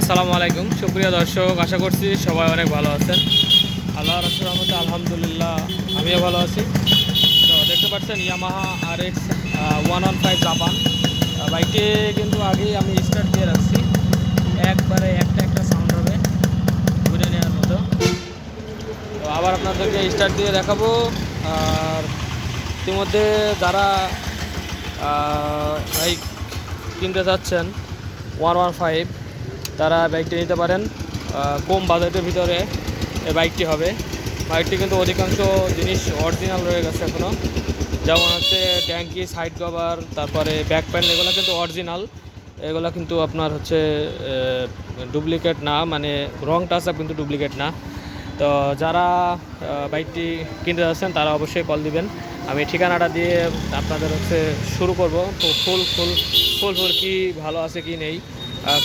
আসসালামু আলাইকুম সুপ্রিয় দর্শক, আশা করছি সবাই অনেক ভালো আছেন। আল্লাহর রহমতে আলহামদুলিল্লাহ আমিও ভালো আছি। তো দেখতে পাচ্ছেন ইয়ামাহা RX 115 জাপান বাইকটি কিন্তু আগেই আমি স্টার্ট দিয়ে রাখছি। একবারে একটা সাউন্ড হবে ঘুরে নেওয়ার মতো। তো আবার আপনাদেরকে স্টার্ট দিয়ে দেখাবো। আর ইতিমধ্যে যারা বাইক কিনতে চাচ্ছেন 115, তারা বাইকটি নিতে পারেন। কম বাজেটের ভিতরে এই বাইকটি হবে। বাইকটি কিন্তু অধিকাংশ জিনিস অরিজিনাল রয়ে গেছে এখনও, যেমন হচ্ছে ট্যাঙ্কি, সাইড কভার, তারপরে ব্যাক প্যানেল, এগুলো কিন্তু অরিজিনাল। এগুলো কিন্তু আপনার হচ্ছে ডুপ্লিকেট না, মানে রং টাচ আপ কিন্তু ডুপ্লিকেট না। তো যারা বাইকটি কিনতে যাচ্ছেন তারা অবশ্যই কল দিবেন। আমি ঠিকানাটা দিয়ে আপনাদের হচ্ছে শুরু করব। ফুল ফুল ফুল ফুল কি ভালো আছে কি নেই,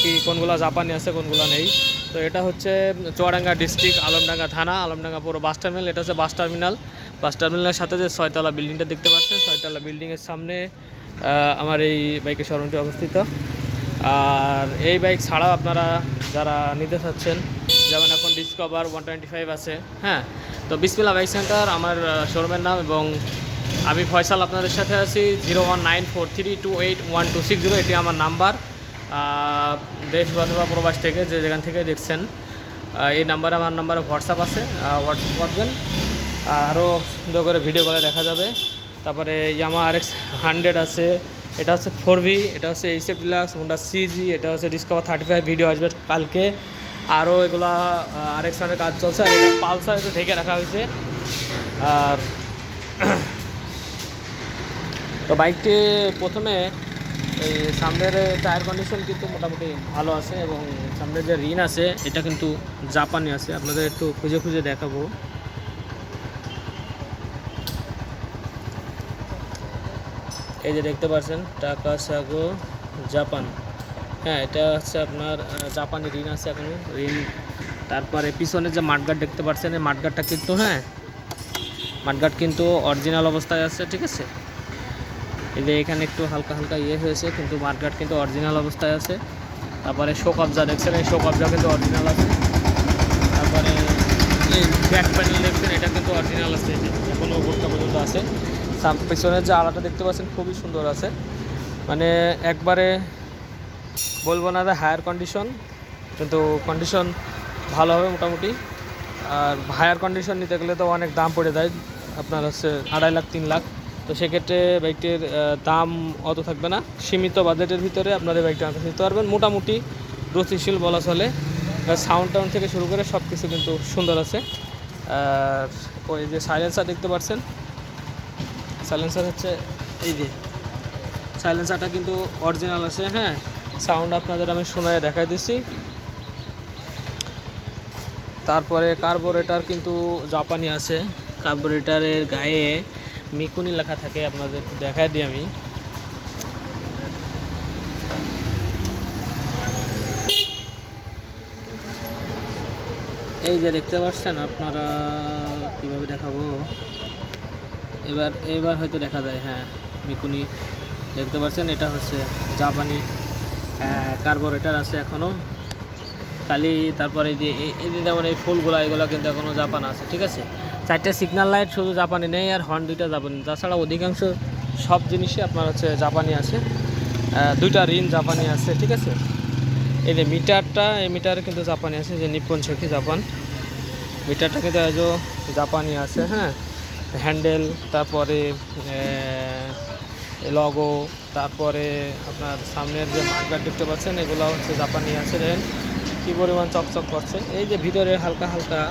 কি কোনগুলো জাপানি আছে কোনগুলো নেই। তো এটা হচ্ছে চুয়াডাঙ্গা ডিস্ট্রিক্ট, আলমডাঙ্গা থানা, আলমডাঙ্গা পুরো বাস টার্মিনাল। এটা হচ্ছে বাস টার্মিনাল। বাস টার্মিনালের সাথে যে 6তলা বিল্ডিংটা দেখতে পাচ্ছেন, 6তলা বিল্ডিংয়ের সামনে আমার এই বাইকের শোরুমটি অবস্থিত। আর এই বাইক ছাড়াও আপনারা যারা নিতে চাচ্ছেন, যেমন এখন ডিসকভার 125 আছে। হ্যাঁ, তো বিসমিল্লাহ বাইক সেন্টার আমার শোরুমের নাম, এবং আমি ফয়সাল আপনাদের সাথে আছি। 019432811260 এটি আমার নাম্বার। দেশ অথবা প্রবাস থেকে যেখান থেকে দেখছেন, এই নাম্বারে আমার নাম্বারে হোয়াটসঅ্যাপ আছে, হোয়াটসঅ্যাপ করবেন। আরও সুন্দর করে ভিডিও কলে দেখা যাবে। তারপরে ইয়ামাহা RX 100 আছে, এটা হচ্ছে 4V, এটা হচ্ছে SF ডিলাক্স, হোন্ডা CG, এটা হচ্ছে ডিসকভার 35 ভিডিও আসবে কালকে। আরও এগুলা RX 100 কাজ চলছে। আর এটা পালসার একটু ঢেকে রাখা হয়েছে। আর তো বাইকটি প্রথমে এই সামনের টায়ার কন্ডিশন কিন্তু মোটামুটি ভালো আছে, এবং সামনের যে রিন আছে এটা কিন্তু জাপানি আছে। আপনাদের একটু খুঁজে খুঁজে দেখাবো। এই যে দেখতে পাচ্ছেন টাকাসাগো জাপান। হ্যাঁ, এটা হচ্ছে আপনার জাপানি রিন আছে এখনো রিন। তারপরে পিছনে যে মাঠগার্ড দেখতে পাচ্ছেন, এই মাঠগার্ডটা কিন্তু মাঠগার্ড কিন্তু অরিজিনাল অবস্থায় আছে, ঠিক আছে। এই যে এখানে একটু হালকা হালকা হয়েছে, কিন্তু মাঠগার্ড কিন্তু অরিজিনাল অবস্থায় আছে। তারপরে শো কবজা দেখছেন, এই শো কবজা কিন্তু অরিজিনাল আছে। তারপরে এই ব্যাক প্যানেল দেখছেন, এটা কিন্তু অরিজিনাল আছে, এখনও বোর্ডটা পর্যন্ত আছে। পিছনের যে আলাটা দেখতে পাচ্ছেন খুবই সুন্দর আছে, মানে একবারে বলবো না যে হায়ার কন্ডিশন, কিন্তু কন্ডিশন ভালো হবে মোটামুটি। আর হায়ার কন্ডিশন নিতে গেলে তো অনেক দাম পড়ে যায়, আপনার হচ্ছে 2.5 লাখ 3 লাখ। তো সেক্ষেত্রে বাইকটির দাম অত থাকবে না, সীমিত বাজেটের ভিতরে আপনাদের বাইকটা নিতে পারবেন। মোটামুটি গতিশীল বলা চলে, সাউন্ড টাউন থেকে শুরু করে সব কিছু কিন্তু সুন্দর আছে। আর ওই যে সাইলেন্সার দেখতে পাচ্ছেন, সাইলেন্সার হচ্ছে এই যে সাইলেন্সারটা কিন্তু অরিজিনাল আছে। হ্যাঁ, সাউন্ড আপনাদের আমি শোনায় দেখাই দিচ্ছি। তারপরে কার্বোরেটর কিন্তু জাপানি আছে, কার্বোরেটরের গায়ে মিকুনি লেখা থাকে, আপনাদের দেখাই দিই আমি। এই যে দেখতে পাচ্ছেন আপনারা, কীভাবে দেখাবো, এবার হয়তো দেখা যায়। হ্যাঁ, মিকুনি দেখতে পাচ্ছেন, এটা হচ্ছে জাপানি কার্বোরেটর আছে এখনও খালি। তারপরে এই যে যেমন এই ফুলগুলো, এগুলো কিন্তু এখনও জাপান আছে, ঠিক আছে। 4টে সিগন্যাল লাইট শুধু জাপানি নেই, আর হর্ন 2টা জাপানি। তাছাড়া অধিকাংশ সব জিনিসই আপনার হচ্ছে জাপানি আছে। 2টা রিন জাপানি আছে, ঠিক আছে। এই যে মিটারটা, এই মিটার কিন্তু জাপানি আছে, যে নিপ্পন সেকি জাপান মিটারটা কিন্তু আজও জাপানি আছে। হ্যাঁ, হ্যান্ডেল, তারপরে লগো, তারপরে আপনার সামনের যে মার্কার দেখতে পাচ্ছেন, এগুলো হচ্ছে জাপানি আছে। দেখেন কী পরিমাণ চকচক করছে। এই যে ভিতরে হালকা হালকা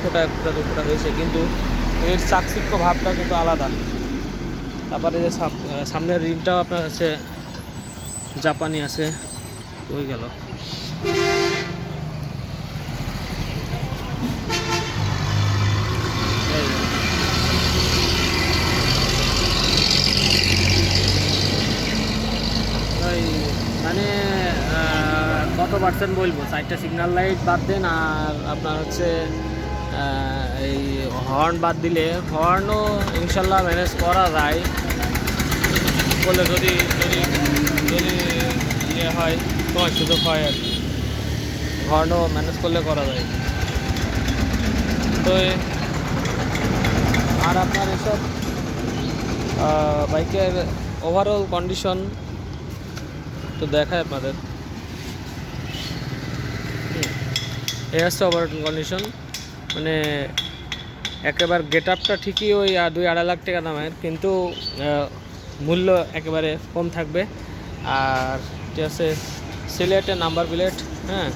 ফোটা হয়েছে, কিন্তু এর চাকচিক্য ভাবটা কিন্তু আলাদা। তারপরে যে সামনের রিমটাও আপনার হচ্ছে জাপানি আছে। হয়ে গেল মানে কত পার্সেন্ট বলবো, 4টে সিগন্যাল লাইট বাদ দেন, আর আপনার হচ্ছে এই হর্ন বাদ দিলে, হর্নও ইনশাল্লাহ ম্যানেজ করা যায় বলে, যদি যদি যদি ইয়ে হয়, তোমার সুযোগ হয় আর কি। হর্ন ম্যানেজ করলে করা যায়। তো আর আপনার এসব বাইকের ওভারঅল কন্ডিশন তো দেখায় আপনাদের। এই হচ্ছে ওভারঅল কন্ডিশন, মানে একেবারে গেট আপটা ঠিকই ওই 2-2.5 লাখ টাকা দামের, কিন্তু মূল্য একেবারে কম থাকবে। আর এটি আছে সিলেটের নাম্বার প্লেট, হ্যাঁ,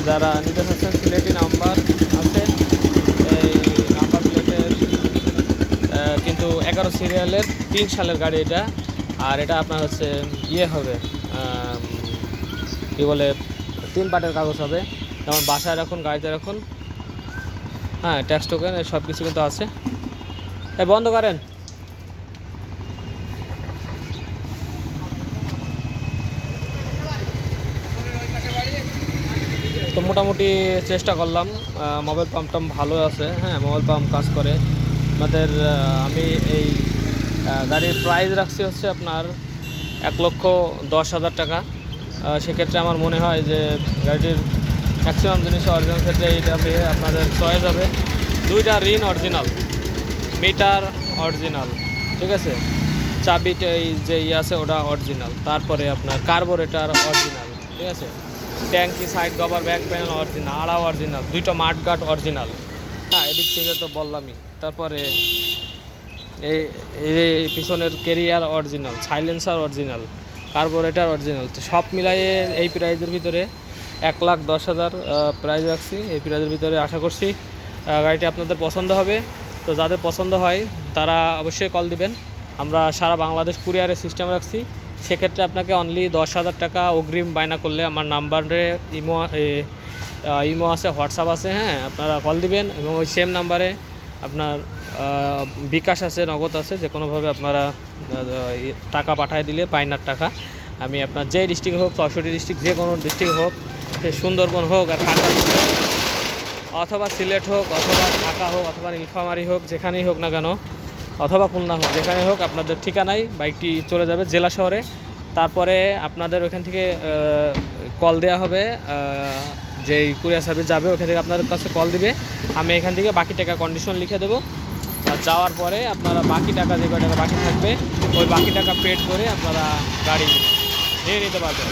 যারা নিতে চাচ্ছেন সিলেটি নাম্বার আছে। এই নাম্বার প্লেটের কিন্তু 11 সিরিয়ালের 3 সালের গাড়ি এটা। আর এটা আপনার হচ্ছে হবে কী বলে 3 পার্টের কাগজ হবে, যেমন বাসায় রাখুন, গাড়িতে রাখুন, হ্যাঁ, ট্যাক্স টোকেন সব কিছু কিন্তু আছে। বন্ধ করেন। তো মোটামুটি চেষ্টা করলাম, মোবাইল পাম্পটা ভালো আছে, হ্যাঁ, মোবাইল পাম্প কাজ করে আমাদের। আমি এই গাড়ির প্রাইস রাখছি হচ্ছে আপনার 1,10,000 টাকা। সেক্ষেত্রে আমার মনে হয় যে গাড়িটির ম্যাক্সিমাম জিনিস অরিজিনাল ক্ষেত্রে এইটা আপনাদের চয়েস হবে। 2টা রিন অরিজিনাল, মিটার অরিজিনাল, ঠিক আছে, চাবিটা এই যে আছে ওটা অরিজিনাল, তারপরে আপনার কার্বোরেটার অরিজিনাল, ঠিক আছে, ট্যাঙ্কি, side cover, back panel original, আড়াও অরিজিনাল, 2টা মাঠগার্ড অরিজিনাল, হ্যাঁ, এদিক থেকে তো বললামই। তারপরে এই পিছনের carrier original, silencer original, carburettor original. তো সব মিলাইয়ে এই প্রাইজের ভিতরে 1,10,000 প্রাইজ রাখছি। এই প্রাইজের ভিতরে আশা করছি গাড়িটি আপনাদের পছন্দ হবে। তো যাদের পছন্দ হয় তারা অবশ্যই কল দিবেন। আমরা সারা বাংলাদেশ কুরিয়ারের সিস্টেম রাখছি। সেক্ষেত্রে আপনাকে অনলি 10,000 টাকা অগ্রিম বায়না করলে আমার নাম্বারে ইমো আছে, হোয়াটসঅ্যাপ আছে, হ্যাঁ, আপনারা কল দিবেন এবং ওই সেম নাম্বারে আপনার বিকাশ আছে, নগদ আছে, যে কোনোভাবে আপনারা টাকা পাঠিয়ে দিলে পাইনার টাকা আমি আপনার যে ডিস্ট্রিক্ট হোক, 64 ডিস্ট্রিক্ট, যে কোনো ডিস্ট্রিক্ট হোক, সে সুন্দরবন হোক আর ঢাকা অথবা সিলেট হোক অথবা ঢাকা হোক অথবা নীলফামারী হোক, যেখানেই হোক না কেন, অথবা খুলনা হোক, যেখানে হোক, আপনাদের ঠিকানায় বাইকটি চলে যাবে জেলা শহরে। তারপরে আপনাদের ওখান থেকে কল দেওয়া হবে, যেই কুরিয়ার সার্ভিস যাবে ওখান থেকে আপনাদের কাছে কল দিবে। আমি এখান থেকে বাকি টাকা কন্ডিশন লিখে দেবো। আর যাওয়ার পরে আপনারা বাকি টাকা, যে কয় টাকা বাকি থাকবে, ওই বাকি টাকা পেড করে আপনারা গাড়ি নিয়ে নিতে পারবেন।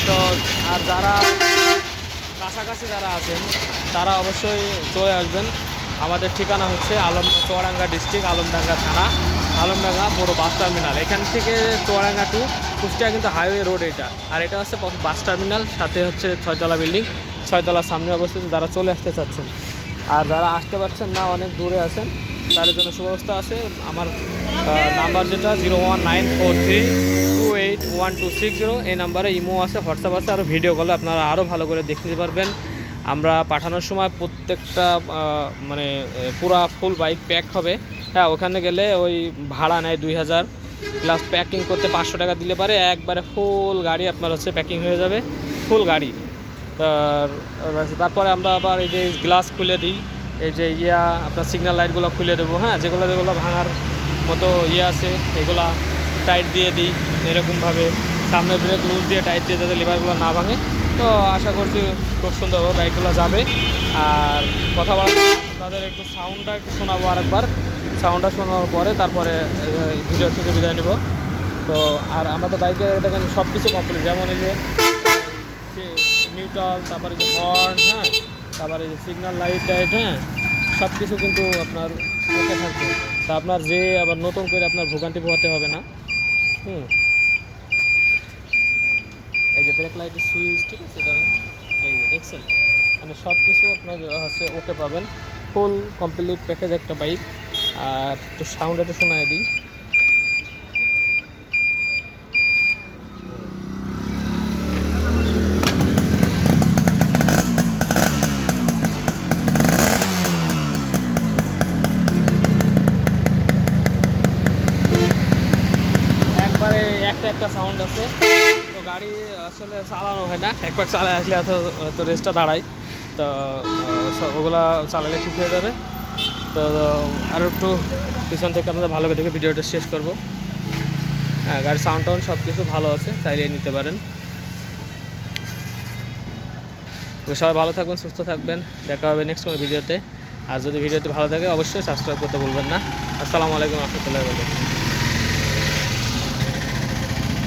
তো আর যারা কাছাকাছি যারা আছেন তারা অবশ্যই চলে আসবেন। আমাদের ঠিকানা হচ্ছে চুয়াডাঙ্গা ডিস্ট্রিক্ট, আলমডাঙ্গা থানা, আলমডাঙ্গা বড় বাস টার্মিনাল। এখান থেকে চুয়াডাঙ্গা টু কুষ্টিয়া কিন্তু হাইওয়ে রোড এটা। আর এটা হচ্ছে বাস টার্মিনাল, সাথে হচ্ছে 6তলা বিল্ডিং, 6তলার সামনে অবস্থিত। যারা চলে আসতে চাচ্ছেন আর যারা আসতে পারছেন না, অনেক দূরে আছেন, তাদের জন্য সুব্যবস্থা আছে। আমার নাম্বার যেটা 01943281260, এই নাম্বারে ইমো আছে, হোয়াটসঅ্যাপ আছে, আরও ভিডিও কলে আপনারা আরও ভালো করে দেখতে পারবেন। আমরা পাঠানোর সময় প্রত্যেকটা মানে পুরা ফুল বাইক প্যাক হবে, হ্যাঁ, ওখানে গেলে ওই ভাড়া নেয় 2,000 প্লাস প্যাকিং করতে 500 টাকা দিলে পারে একবারে ফুল গাড়ি আপনার হচ্ছে প্যাকিং হয়ে যাবে, ফুল গাড়ি। তারপরে আমরা আবার এই যে গ্লাস খুলে দিই, এই যে আপনার সিগন্যাল লাইটগুলো খুলে দেবো, হ্যাঁ, যেগুলো ভাঙার মতো আছে এগুলা টাইট দিয়ে দিই এরকমভাবে, সামনে ব্রেক লুজ দিয়ে টাইট দিয়ে যাতে লিভারগুলো না ভাঙে। তো আশা করছি খুব সুন্দরভাবে বাইকগুলো যাবে। আর কথা বলা তাদের একটু সাউন্ডটা একটু শোনাবো আরেকবার, সাউন্ডটা শোনানোর পরে তারপরে ভিডিও থেকে বিদায় নেব। তো আর আমাদের বাইকের দেখেন সব কিছু কমপ্লিট, যেমন এই যে নিউট্রাল, তারপরে যে হর্ন, হ্যাঁ, তারপরে যে সিগন্যাল লাইট টাইট, হ্যাঁ, সব কিছু কিন্তু আপনার ওকে থাকবে। তা আপনার যে আবার নতুন করে আপনার ভোগান্তি পোহাতে হবে না। এই যে ব্রেক লাইটের সুইচ, ঠিক আছে, এটা এই যে দেখছেন, মানে সব কিছু আপনার হচ্ছে ওকে পাবেন, ফুল কমপ্লিট প্যাকেজ একটা বাইক। আর একটু সাউন্ড একটু শোনায় দিই। একবারে একটা সাউন্ড আছে। তো গাড়ি আসলে চালানো হয় না, একবার চালায় আসলে এত রেস্টটা দাঁড়ায়। তো ওগুলা চালালে ঠিক হয়ে যাবে। তো আরও একটু পিছন থেকে আপনাদের ভালো করে দেখে ভিডিওটা শেষ করব। হ্যাঁ, গাড়ির সাউন্ড টাউন্ড সব কিছু ভালো আছে, চাইলে নিতে পারেন। তো সবাই ভালো থাকবেন, সুস্থ থাকবেন, দেখা হবে নেক্সট কোনো ভিডিওতে। আর যদি ভিডিওটি ভালো থাকে অবশ্যই সাবস্ক্রাইব করতে ভুলবেন না। আসসালামু আলাইকুম রহমতুল্লাহি ওয়া বারাকাতুহু।